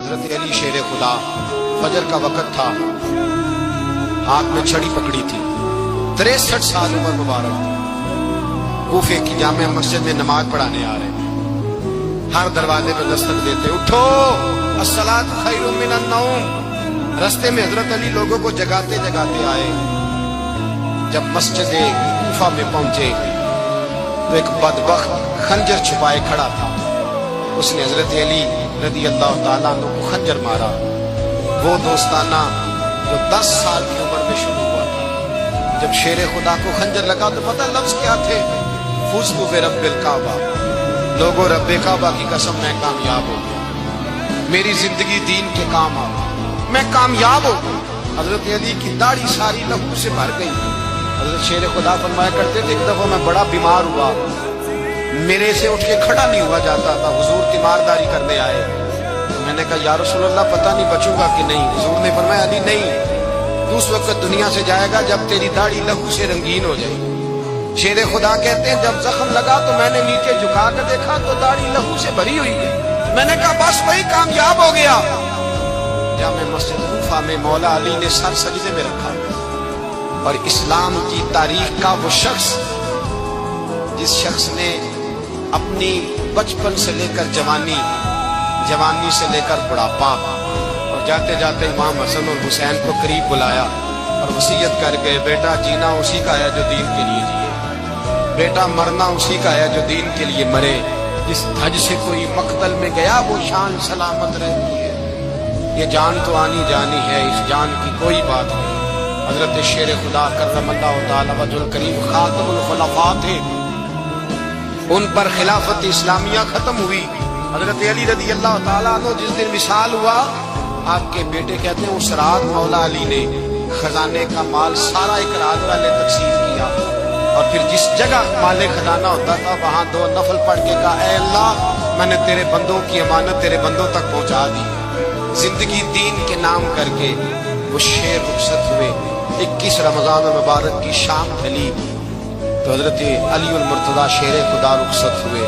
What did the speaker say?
حضرت علی شیر خدا، فجر کا وقت تھا، ہاتھ میں چھڑی پکڑی تھی، 63 سال عمر مبارک تھی، کوفے کی جامع مسجد میں نماز پڑھانے آ رہے، ہر دروازے پہ دستک دیتے، اٹھو الصلاۃ خیر من النوم۔ رستے میں حضرت علی لوگوں کو جگاتے جگاتے آئے، جب مسجد کوفہ میں پہنچے تو ایک بدبخت خنجر چھپائے کھڑا تھا، اس نے حضرت علی رضی اللہ تعالیٰ عنہ کو خنجر مارا، وہ دوستانہ جو 10 سال کی عمر میں شروع ہوا تھا۔ جب شیر خدا کو خنجر لگا تو پتہ لفظ کیا تھے؟ فزت برب الکعبہ، لوگوں رب کعبہ کی قسم میں کامیاب ہو گیا، میری زندگی دین کے کام آ گئی، میں کامیاب ہو گیا۔ حضرت علی کی داڑھی ساری لہو سے بھر گئی۔ حضرت شیر خدا فرمایا کرتے تھے، ایک دفعہ میں بڑا بیمار ہوا، میرے سے اٹھ کے کھڑا نہیں ہوا جاتا تھا، حضور تیمارداری کرنے آئے، میں نے کہا یا رسول اللہ پتہ نہیں بچوں گا کہ نہیں؟ حضور نے فرمایا علی نہیں، تو اس وقت دنیا سے جائے گا جب تیری داڑھی لہو سے رنگین ہو جائے گی۔ شیر خدا کہتے ہیں جب زخم لگا تو میں نے نیچے جھکا کر دیکھا تو داڑھی لہو سے بھری ہوئی ہے، میں نے کہا بس وہی کامیاب ہو گیا۔ جامع مسجد کوفہ میں مولا علی نے سر سجدے میں رکھا، اور اسلام کی تاریخ کا وہ شخص جس شخص نے اپنی بچپن سے لے کر جوانی، جوانی سے لے کر بڑھاپا، اور جاتے جاتے امام حسن اور حسین کو قریب بلایا اور وصیت کر گئے، بیٹا جینا اسی کا ہے جو دین کے لیے جیے، بیٹا مرنا اسی کا ہے جو دین کے لیے مرے، جس دھج سے کوئی مقتل میں گیا وہ شان سلامت رہتی ہے، یہ جان تو آنی جانی ہے، اس جان کی کوئی بات نہیں۔ حضرت شیر خدا کرم اللہ تعالی وجہ الکریم خاتم الخلفاء تھے، ان پر خلافت اسلامیہ ختم ہوئی۔ حضرت علی رضی اللہ تعالیٰ عنہ جس دن وصال ہوا، آپ کے بیٹے کہتے ہیں اس رات مولا علی نے خزانے کا مال سارا ایک رات والے تقسیم کیا، اور پھر جس جگہ مال خزانہ ہوتا تھا وہاں 2 نفل پڑھ کے کہا اے اللہ میں نے تیرے بندوں کی امانت تیرے بندوں تک پہنچا دی۔ زندگی دین کے نام کر کے وہ شیر رخصت ہوئے۔ 21 رمضان المبارک کی شام ڈھلی تو حضرت علی المرتضیٰ شیر خدا رخصت ہوئے۔